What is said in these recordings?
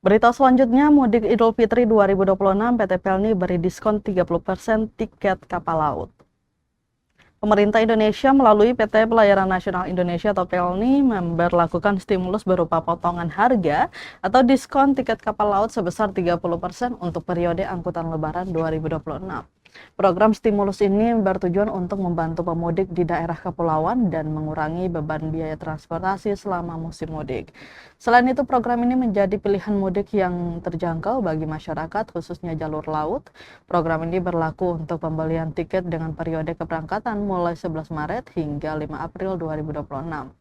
Berita selanjutnya, mudik Idul Fitri 2026 PT Pelni beri diskon 30% tiket kapal laut. Pemerintah Indonesia melalui PT Pelayaran Nasional Indonesia atau Pelni memberlakukan stimulus berupa potongan harga atau diskon tiket kapal laut sebesar 30% untuk periode angkutan Lebaran 2026. Program stimulus ini bertujuan untuk membantu pemudik di daerah kepulauan dan mengurangi beban biaya transportasi selama musim mudik. Selain itu, program ini menjadi pilihan mudik yang terjangkau bagi masyarakat, khususnya jalur laut. Program ini berlaku untuk pembelian tiket dengan periode keberangkatan mulai 11 Maret hingga 5 April 2026.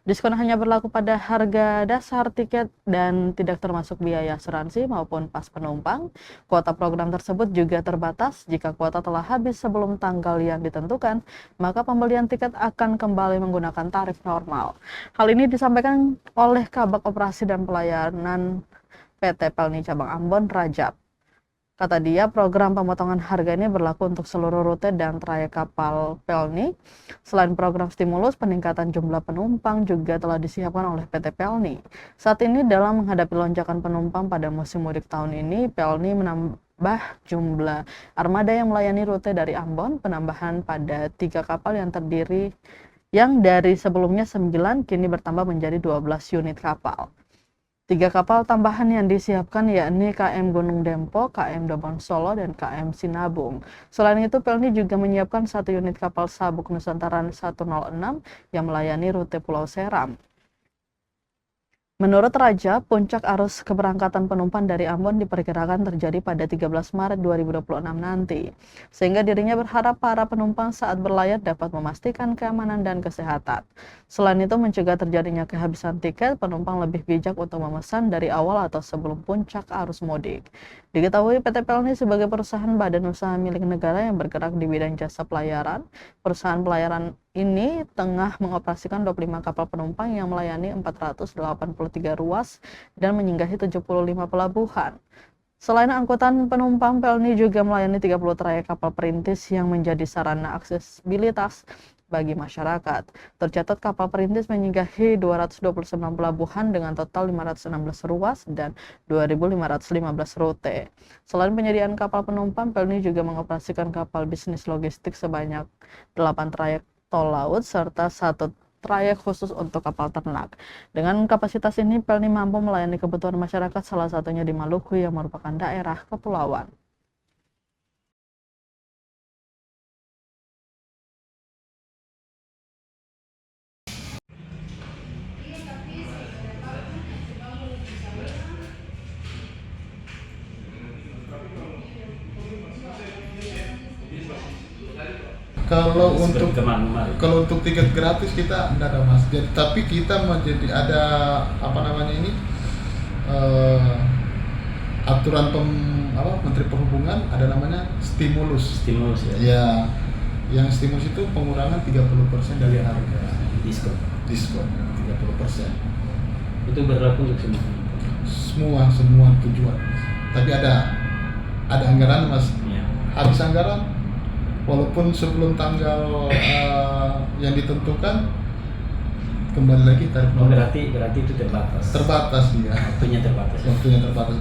Diskon hanya berlaku pada harga dasar tiket dan tidak termasuk biaya asuransi maupun pas penumpang. Kuota program tersebut juga terbatas. Jika kuota telah habis sebelum tanggal yang ditentukan, maka pembelian tiket akan kembali menggunakan tarif normal. Hal ini disampaikan oleh Kabag Operasi dan Pelayanan PT Pelni Cabang Ambon, Rajab. Kata dia, program pemotongan harga ini berlaku untuk seluruh rute dan trayek kapal Pelni. Selain program stimulus, peningkatan jumlah penumpang juga telah disiapkan oleh PT Pelni. Saat ini dalam menghadapi lonjakan penumpang pada musim mudik tahun ini, Pelni menambah jumlah armada yang melayani rute dari Ambon. Penambahan pada 3 kapal yang dari sebelumnya 9 kini bertambah menjadi 12 unit kapal. 3 kapal tambahan yang disiapkan yakni KM Gunung Dempo, KM Dobon Solo, dan KM Sinabung. Selain itu, Pelni juga menyiapkan 1 unit kapal sabuk Nusantara 106 yang melayani rute Pulau Seram. Menurut Raja, puncak arus keberangkatan penumpang dari Ambon diperkirakan terjadi pada 13 Maret 2026 nanti. Sehingga dirinya berharap para penumpang saat berlayar dapat memastikan keamanan dan kesehatan. Selain itu, mencegah terjadinya kehabisan tiket, penumpang lebih bijak untuk memesan dari awal atau sebelum puncak arus mudik. Diketahui PT Pelni sebagai perusahaan badan usaha milik negara yang bergerak di bidang jasa pelayaran. Perusahaan pelayaran ini tengah mengoperasikan 25 kapal penumpang yang melayani 483 ruas dan menyinggahi 75 pelabuhan. Selain angkutan penumpang, Pelni juga melayani 30 trayek kapal perintis yang menjadi sarana aksesibilitas bagi masyarakat. Tercatat kapal perintis menyinggahi 229 pelabuhan dengan total 516 ruas dan 2.515 rute. Selain penyediaan kapal penumpang, Pelni juga mengoperasikan kapal bisnis logistik sebanyak 8 trayek tol laut serta 1 trayek khusus untuk kapal ternak. Dengan kapasitas ini, Pelni mampu melayani kebutuhan masyarakat, salah satunya di Maluku yang merupakan daerah kepulauan. Kalau untuk tiket gratis kita enggak ada mas. Jadi tapi kita menjadi ada aturan Menteri Perhubungan ada namanya stimulus. Stimulus ya. Ya, yang stimulus itu pengurangan 30% dari harga. Diskon 30%. Itu berlaku untuk Semua tujuan. Tapi ada anggaran mas. Ya. Habis anggaran, walaupun sebelum tanggal yang ditentukan kembali lagi tarif normal. Berarti itu terbatas. Terbatas dia. Waktunya terbatas. Waktunya terbatas.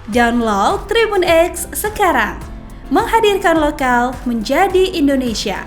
Download Tribun X sekarang, menghadirkan lokal menjadi Indonesia.